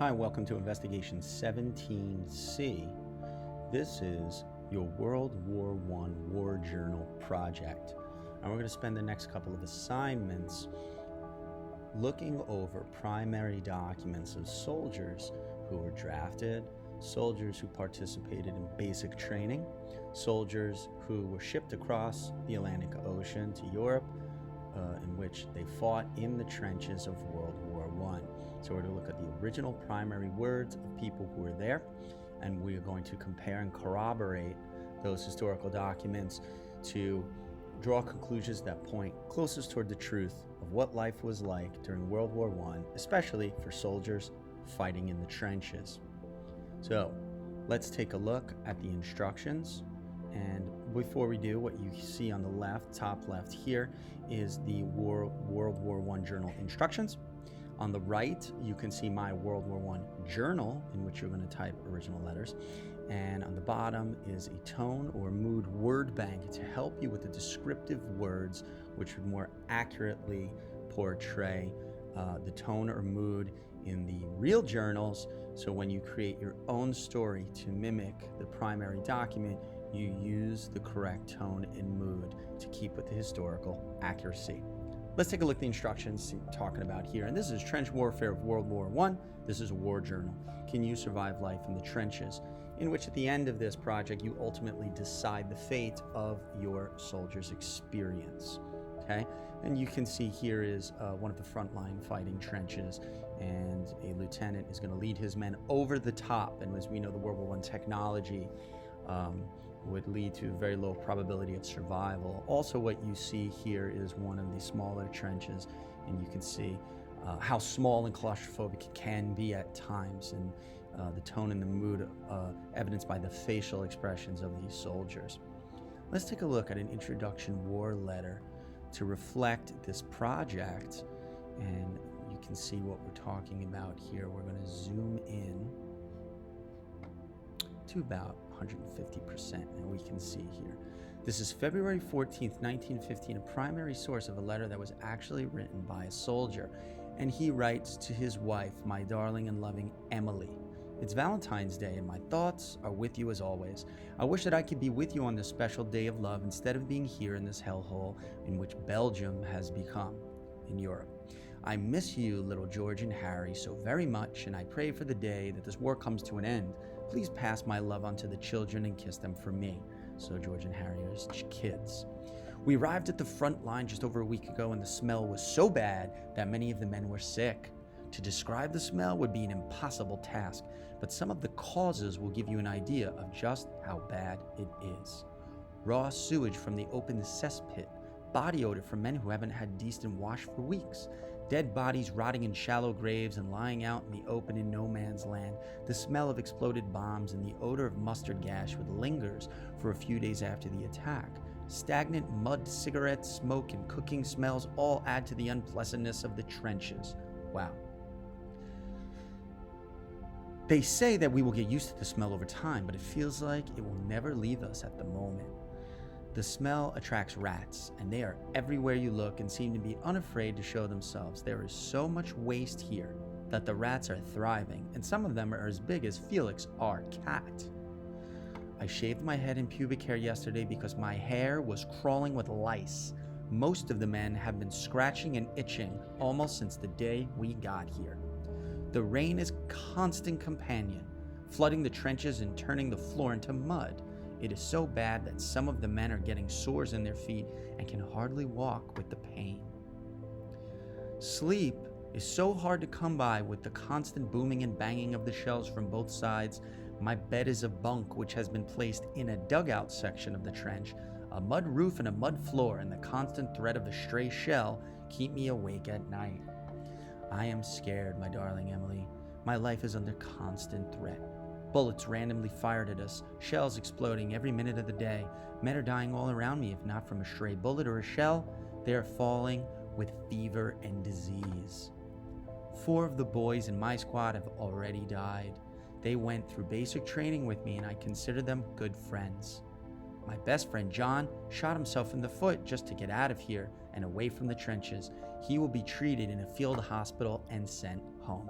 Hi, welcome to Investigation 17C. This is your World War I War Journal project. And we're going to spend the next couple of assignments looking over primary documents of soldiers who were drafted, soldiers who participated in basic training, soldiers who were shipped across the Atlantic Ocean to Europe, in which they fought in the trenches of World War I. So we're going to look at the original primary words of people who were there, and we are going to compare and corroborate those historical documents to draw conclusions that point closest toward the truth of what life was like during World War I, especially for soldiers fighting in the trenches. So let's take a look at the instructions. And before we do, what you see on the left, top left here, is the World War I Journal instructions. On the right, you can see my World War I Journal, in which you're going to type original letters. And on the bottom is a tone or mood word bank to help you with the descriptive words, which would more accurately portray the tone or mood in the real journals. So when you create your own story to mimic the primary document, you use the correct tone and mood to keep with the historical accuracy. Let's take a look at the instructions talking about here. And this is Trench Warfare of World War I. This is a war journal. Can you survive life in the trenches? In which at the end of this project, you ultimately decide the fate of your soldier's experience. Okay? And you can see here is one of the frontline fighting trenches, and a lieutenant is going to lead his men over the top. And as we know, the World War I technology would lead to a very low probability of survival. Also, what you see here is one of the smaller trenches, and you can see how small and claustrophobic it can be at times, and the tone and the mood evidenced by the facial expressions of these soldiers. Let's take a look at an introduction war letter to reflect this project, and you can see what we're talking about here. We're going to zoom in to about 150%, and we can see here. This is February 14th, 1915, a primary source of a letter that was actually written by a soldier. And he writes to his wife, "My darling and loving Emily. It's Valentine's Day, and my thoughts are with you as always. I wish that I could be with you on this special day of love instead of being here in this hellhole in which Belgium has become in Europe. I miss you, little George and Harry, so very much, and I pray for the day that this war comes to an end. Please pass my love on to the children and kiss them for me." So George and Harry are his kids. "We arrived at the front line just over a week ago, and the smell was so bad that many of the men were sick. To describe the smell would be an impossible task, but some of the causes will give you an idea of just how bad it is. Raw sewage from the open cesspit, body odor from men who haven't had decent wash for weeks, dead bodies rotting in shallow graves and lying out in the open in no man's land, the smell of exploded bombs and the odor of mustard gas which lingers for a few days after the attack. Stagnant mud, cigarette smoke, and cooking smells all add to the unpleasantness of the trenches." Wow. "They say that we will get used to the smell over time, but it feels like it will never leave us at the moment. The smell attracts rats, and they are everywhere you look and seem to be unafraid to show themselves. There is so much waste here that the rats are thriving, and some of them are as big as Felix, our cat. I shaved my head and pubic hair yesterday because my hair was crawling with lice. Most of the men have been scratching and itching almost since the day we got here. The rain is constant companion, flooding the trenches and turning the floor into mud. It is so bad that some of the men are getting sores in their feet and can hardly walk with the pain. Sleep is so hard to come by with the constant booming and banging of the shells from both sides. My bed is a bunk which has been placed in a dugout section of the trench. A mud roof and a mud floor and the constant threat of a stray shell keep me awake at night. I am scared, my darling Emily. My life is under constant threat. Bullets randomly fired at us, shells exploding every minute of the day. Men are dying all around me, if not from a stray bullet or a shell, they are falling with fever and disease. 4 of the boys in my squad have already died. They went through basic training with me, and I consider them good friends. My best friend John shot himself in the foot just to get out of here and away from the trenches. He will be treated in a field hospital and sent home.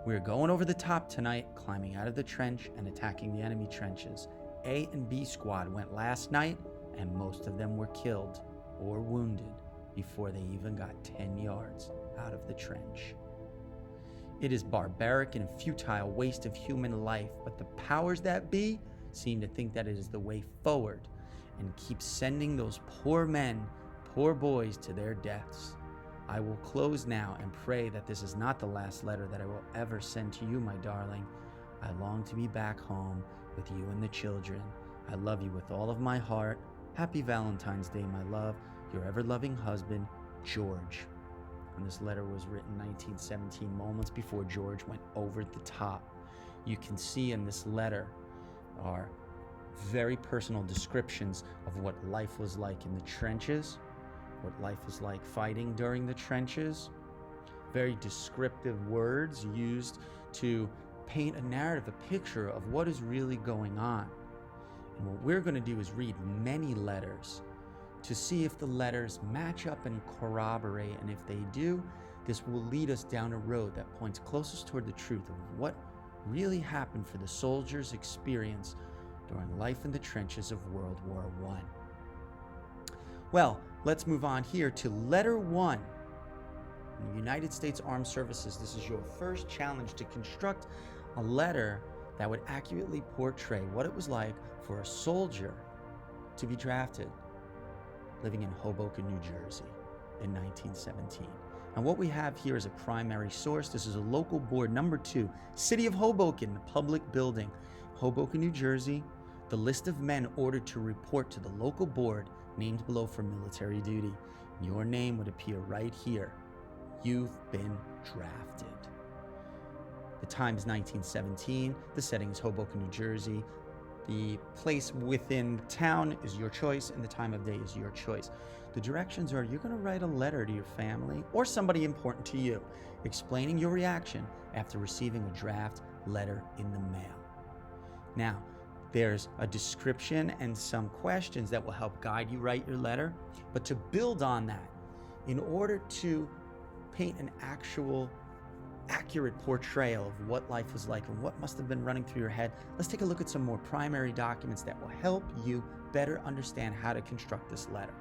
We're going over the top tonight, climbing out of the trench and attacking the enemy trenches. A and B squad went last night, and most of them were killed or wounded before they even got 10 yards out of the trench. It is barbaric and futile waste of human life, but the powers that be seem to think that it is the way forward and keep sending those poor men, poor boys to their deaths. I will close now and pray that this is not the last letter that I will ever send to you, my darling. I long to be back home with you and the children. I love you with all of my heart. Happy Valentine's Day, my love. Your ever-loving husband, George. And this letter was written 1917, moments before George went over the top. You can see in this letter are very personal descriptions of what life was like in the trenches, what life was like fighting during the trenches. Very descriptive words used to paint a narrative, a picture of what is really going on. And what we're going to do is read many letters to see if the letters match up and corroborate. And if they do, this will lead us down a road that points closest toward the truth of what really happened for the soldiers' experience during life in the trenches of World War I. Well, let's move on here to letter 1. In the United States Armed Services, this is your first challenge to construct a letter that would accurately portray what it was like for a soldier to be drafted living in Hoboken, New Jersey in 1917. And what we have here is a primary source. This is a local board, number 2, City of Hoboken, the public building, Hoboken, New Jersey. The list of men ordered to report to the local board named below for military duty. Your name would appear right here. You've been drafted. The time is 1917. The setting is Hoboken, New Jersey. The place within town is your choice, and the time of day is your choice. The directions are you're going to write a letter to your family or somebody important to you, explaining your reaction after receiving a draft letter in the mail. Now, there's a description and some questions that will help guide you write your letter, but to build on that, in order to paint an accurate portrayal of what life was like and what must have been running through your head, let's take a look at some more primary documents that will help you better understand how to construct this letter.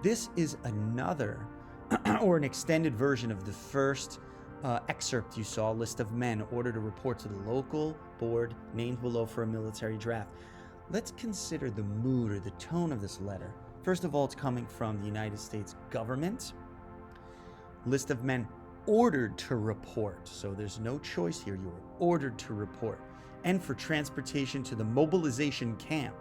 This is another or an extended version of the first excerpt you saw, list of men ordered to report to the local board named below for a military draft. Let's consider the mood or the tone of this letter. First of all, it's coming from the United States government. List of men ordered to report. So there's no choice here. You were ordered to report. And for transportation to the mobilization camp.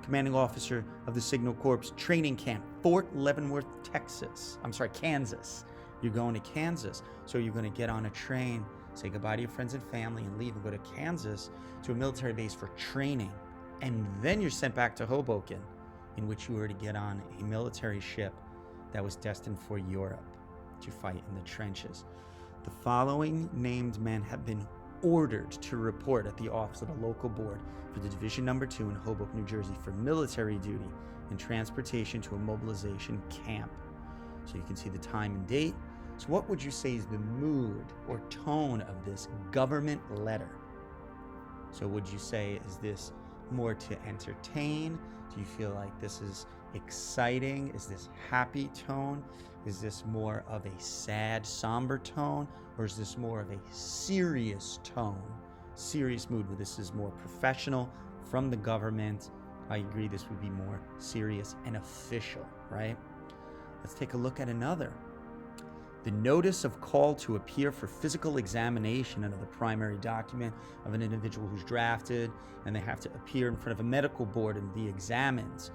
Commanding officer of the Signal Corps training camp, Fort Leavenworth, Kansas. You're going to Kansas. So you're going to get on a train, say goodbye to your friends and family, and leave and go to Kansas to a military base for training. And then you're sent back to Hoboken, in which you were to get on a military ship that was destined for Europe to fight in the trenches. The following named men have been ordered to report at the office of the local board for the Division Number 2 in Hoboken, New Jersey for military duty and transportation to a mobilization camp. So you can see the time and date. So what would you say is the mood or tone of this government letter? So would you say, is this more to entertain? Do you feel like this is exciting? Is this happy tone? Is this more of a sad, somber tone? Or is this more of a serious tone, serious mood where this is more professional from the government? I agree this would be more serious and official, right? Let's take a look at another. The notice of call to appear for physical examination, another primary document of an individual who's drafted, and they have to appear in front of a medical board and be examined.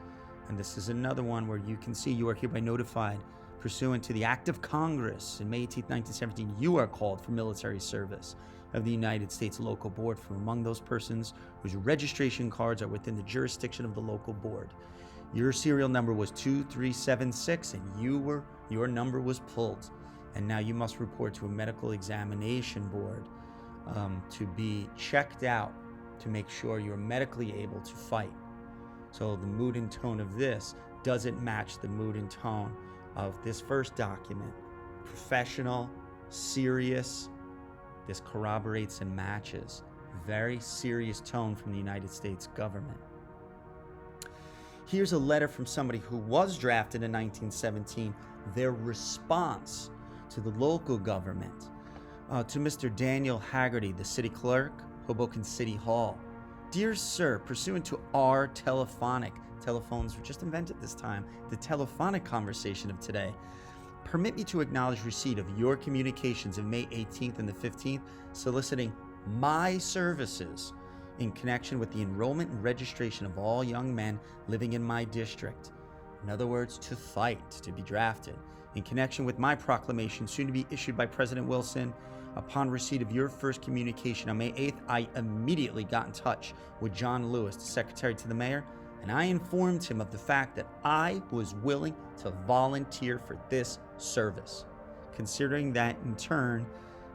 And this is another one where you can see you are hereby notified pursuant to the Act of Congress in May 18, 1917, you are called for military service of the United States local board from among those persons whose registration cards are within the jurisdiction of the local board. Your serial number was 2376 and your number was pulled. And now you must report to a medical examination board to be checked out to make sure you're medically able to fight. So the mood and tone of this doesn't match the mood and tone of this first document. Professional, serious, This corroborates and matches. Very serious tone from the United States government. Here's a letter from somebody who was drafted in 1917, their response to the local government, to Mr. Daniel Haggerty, the city clerk, Hoboken City Hall. Dear sir, pursuant to our telephones were just invented this time, the telephonic conversation of today, permit me to acknowledge receipt of your communications of May 18th and the 15th, soliciting my services in connection with the enrollment and registration of all young men living in my district. In other words, to fight, to be drafted. In connection with my proclamation, soon to be issued by President Wilson, upon receipt of your first communication on May 8th, I immediately got in touch with John Lewis, the secretary to the mayor, and I informed him of the fact that I was willing to volunteer for this service, considering that in turn,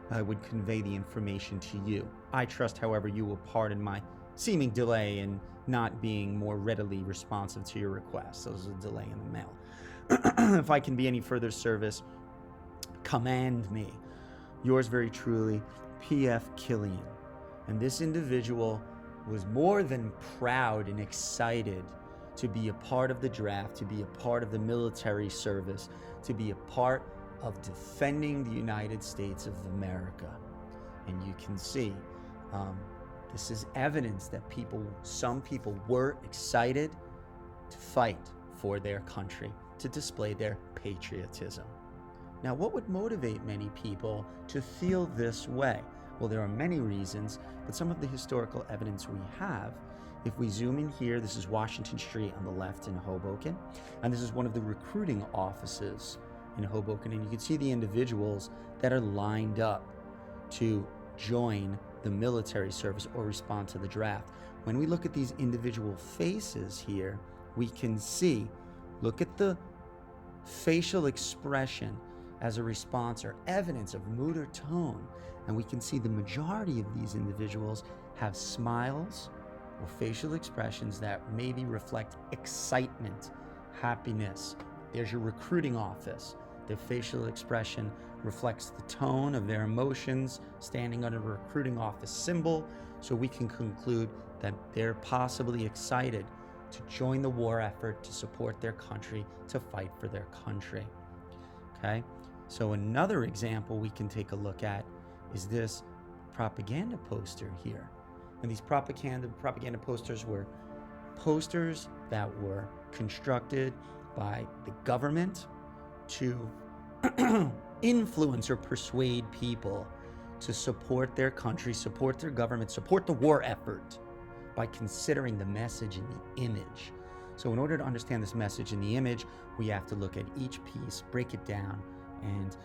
I would convey the information to you. I trust, however, you will pardon my seeming delay in not being more readily responsive to your request. So there's a delay in the mail. If I can be any further service, command me. Yours very truly, P.F. Killian. And this individual was more than proud and excited to be a part of the draft, to be a part of the military service, to be a part of defending the United States of America. And you can see this is evidence that some people were excited to fight for their country, to display their patriotism. Now, what would motivate many people to feel this way? Well, there are many reasons, but some of the historical evidence we have, if we zoom in here, this is Washington Street on the left in Hoboken, and this is one of the recruiting offices in Hoboken, and you can see the individuals that are lined up to join the military service or respond to the draft. When we look at these individual faces here, we can see, look at the facial expression as a response or evidence of mood or tone, and we can see the majority of these individuals have smiles or facial expressions that maybe reflect excitement, happiness. There's your recruiting office. Their facial expression reflects the tone of their emotions standing under a recruiting office symbol, so we can conclude that they're possibly excited to join the war effort, to support their country, to fight for their country. Okay? So another example we can take a look at is this propaganda poster here. And these propaganda posters were posters that were constructed by the government to influence or persuade people to support their country, support their government, support the war effort by considering the message in the image. So in order to understand this message in the image, we have to look at each piece, break it down, and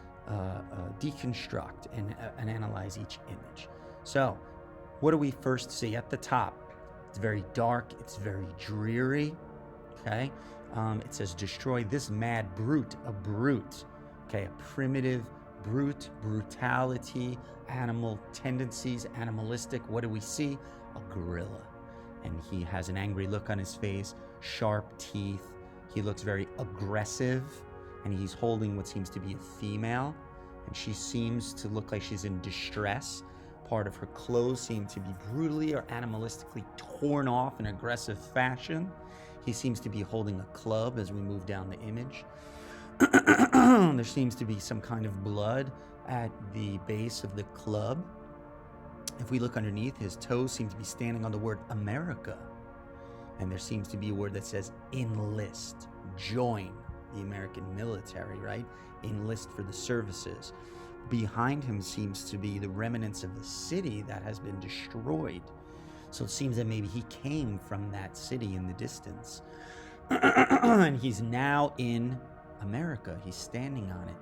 deconstruct and analyze each image. So what do we first see at the top? It's very dark, it's very dreary, okay? It says, destroy this mad brute, a brute, okay? A primitive brute, brutality, animal tendencies, animalistic. What do we see? A gorilla. And he has an angry look on his face, sharp teeth. He looks very aggressive, and he's holding what seems to be a female, and she seems to look like she's in distress. Part of her clothes seem to be brutally or animalistically torn off in aggressive fashion. He seems to be holding a club as we move down the image. There seems to be some kind of blood at the base of the club. If we look underneath, his toes seem to be standing on the word America. And there seems to be a word that says enlist, join the American military, right? Enlist for the services. Behind him seems to be the remnants of the city that has been destroyed. So it seems that maybe he came from that city in the distance. And he's now in America. He's standing on it.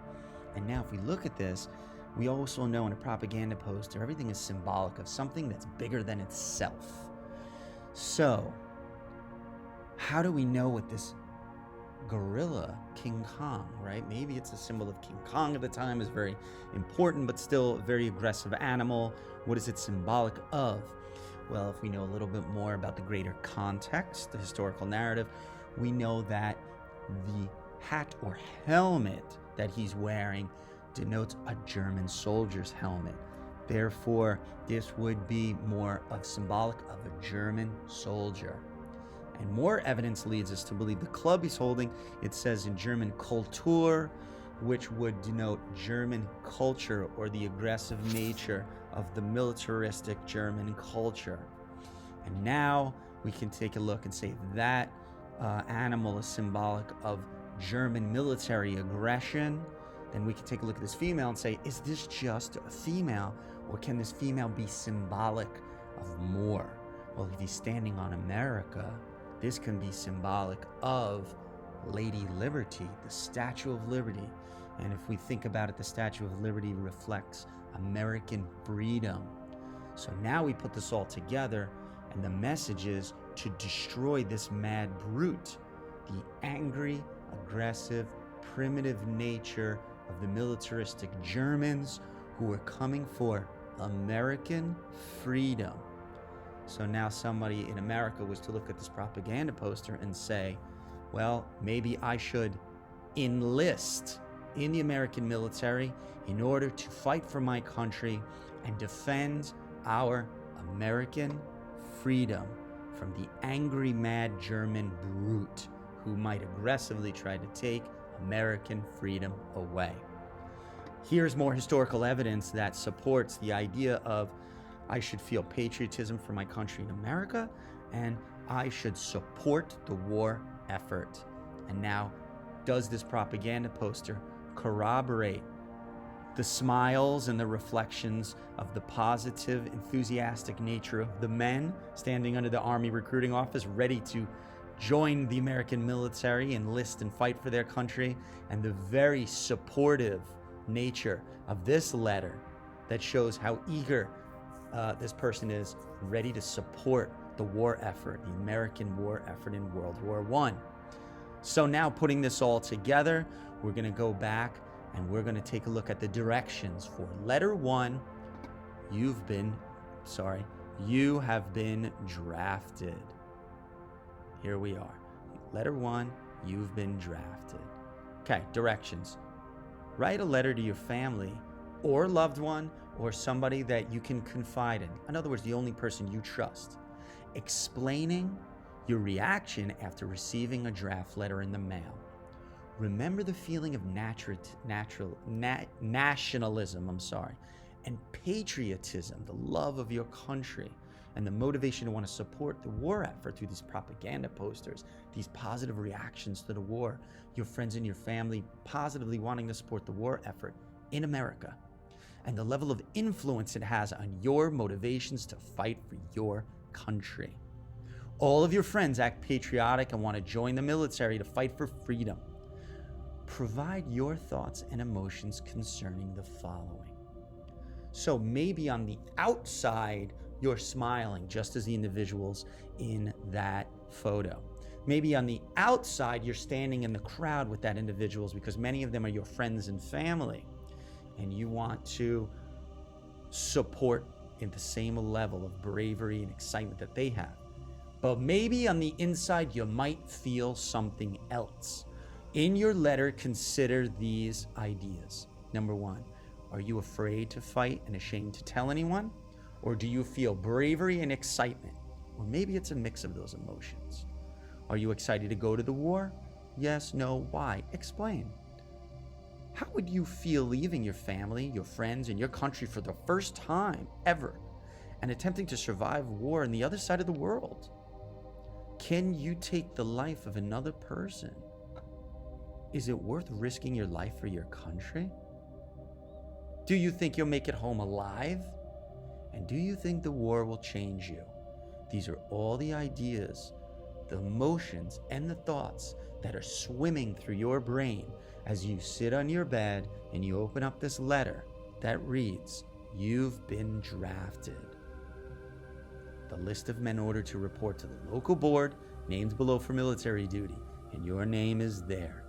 And now if we look at this, we also know in a propaganda poster, everything is symbolic of something that's bigger than itself. So, how do we know what this gorilla, King Kong, right? Maybe it's a symbol of King Kong at the time, is very important, but still a very aggressive animal. What is it symbolic of? Well, if we know a little bit more about the greater context, the historical narrative, we know that the hat or helmet that he's wearing denotes a German soldier's helmet. Therefore, this would be more of symbolic of a German soldier. And more evidence leads us to believe the club he's holding, it says in German Kultur, which would denote German culture or the aggressive nature of the militaristic German culture. And now we can take a look and say that animal is symbolic of German military aggression. Then we can take a look at this female and say, is this just a female, or can this female be symbolic of more? Well, if he's standing on America, this can be symbolic of Lady Liberty, the Statue of Liberty. And if we think about it, the Statue of Liberty reflects American freedom. So now we put this all together, and the message is to destroy this mad brute, the angry, aggressive, primitive nature of the militaristic Germans who were coming for American freedom. So now somebody in America was to look at this propaganda poster and say, well, maybe I should enlist in the American military in order to fight for my country and defend our American freedom from the angry, mad German brute who might aggressively try to take American freedom away. Here's more historical evidence that supports the idea of I should feel patriotism for my country in America, and I should support the war effort. And now, does this propaganda poster corroborate the smiles and the reflections of the positive, enthusiastic nature of the men standing under the Army recruiting office, ready to join the American military, enlist and fight for their country, and the very supportive nature of this letter that shows how eager this person is, ready to support the war effort, the American war effort in World War I. So now, putting this all together, we're going to go back and we're going to take a look at the directions for letter 1. You have been drafted. Here we are. Letter 1, you've been drafted. Okay, directions. Write a letter to your family or loved one or somebody that you can confide in. In other words, the only person you trust. Explaining your reaction after receiving a draft letter in the mail. Remember the feeling of nationalism, and patriotism, the love of your country, and the motivation to want to support the war effort through these propaganda posters, these positive reactions to the war, your friends and your family positively wanting to support the war effort in America, and the level of influence it has on your motivations to fight for your country. All of your friends act patriotic and want to join the military to fight for freedom. Provide your thoughts and emotions concerning the following. So maybe on the outside, you're smiling just as the individuals in that photo. Maybe on the outside, you're standing in the crowd with that individuals because many of them are your friends and family, and you want to support in the same level of bravery and excitement that they have. But maybe on the inside, you might feel something else. In your letter, consider these ideas. Number 1, are you afraid to fight and ashamed to tell anyone? Or do you feel bravery and excitement? Or maybe it's a mix of those emotions. Are you excited to go to the war? Yes, no, why? Explain. How would you feel leaving your family, your friends, and your country for the first time ever and attempting to survive war on the other side of the world? Can you take the life of another person? Is it worth risking your life for your country? Do you think you'll make it home alive? And do you think the war will change you? These are all the ideas, the emotions, and the thoughts that are swimming through your brain as you sit on your bed and you open up this letter that reads, "You've been drafted." The list of men ordered to report to the local board, named below for military duty, and your name is there.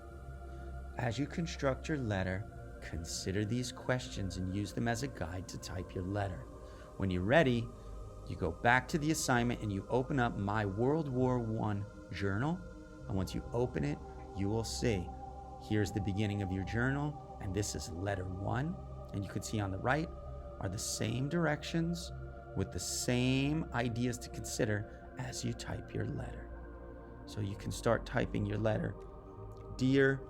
As you construct your letter, consider these questions and use them as a guide to type your letter. When you're ready, you go back to the assignment and you open up my World War I journal. And once you open it, you will see, here's the beginning of your journal, and this is letter 1. And you can see on the right, are the same directions with the same ideas to consider as you type your letter. So you can start typing your letter. Dear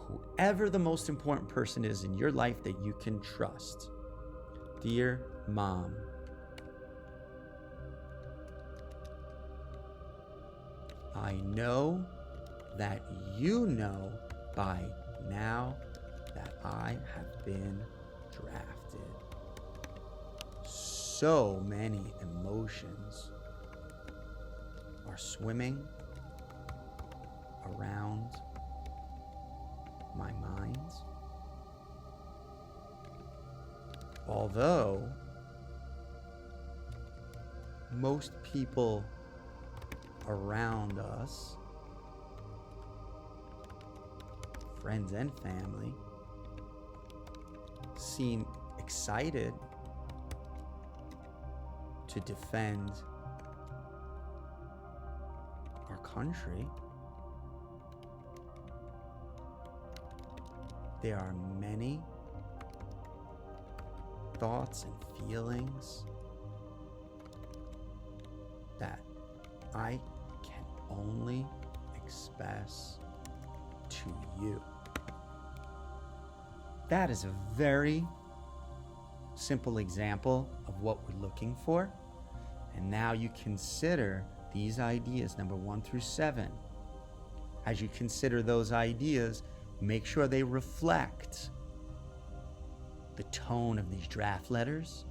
whoever the most important person is in your life that you can trust. Dear Mom, I know that you know by now that I have been drafted. So many emotions are swimming around my mind. Although most people around us, friends and family, seem excited to defend our country, there are many thoughts and feelings that I can only express to you. That is a very simple example of what we're looking for. And now you consider these ideas, number 1 through 7. As you consider those ideas, make sure they reflect the tone of these draft letters.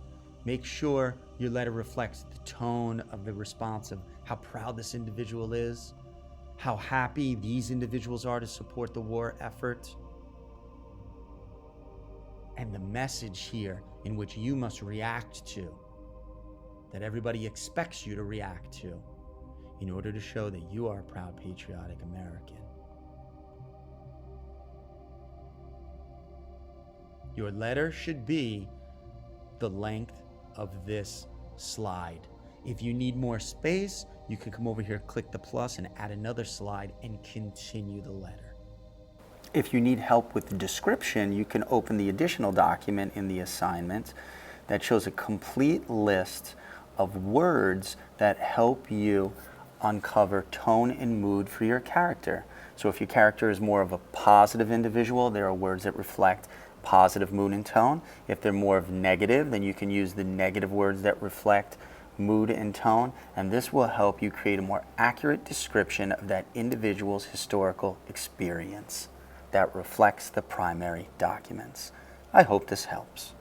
Make sure your letter reflects the tone of the response of how proud this individual is, how happy these individuals are to support the war effort, and the message here in which you must react to, that everybody expects you to react to, in order to show that you are a proud, patriotic American. Your letter should be the length of this slide. If you need more space, you can come over here, click the plus, and add another slide and continue the letter. If you need help with the description, you can open the additional document in the assignment that shows a complete list of words that help you uncover tone and mood for your character. So if your character is more of a positive individual, there are words that reflect positive mood and tone. If they're more of negative, then you can use the negative words that reflect mood and tone, and this will help you create a more accurate description of that individual's historical experience that reflects the primary documents. I hope this helps.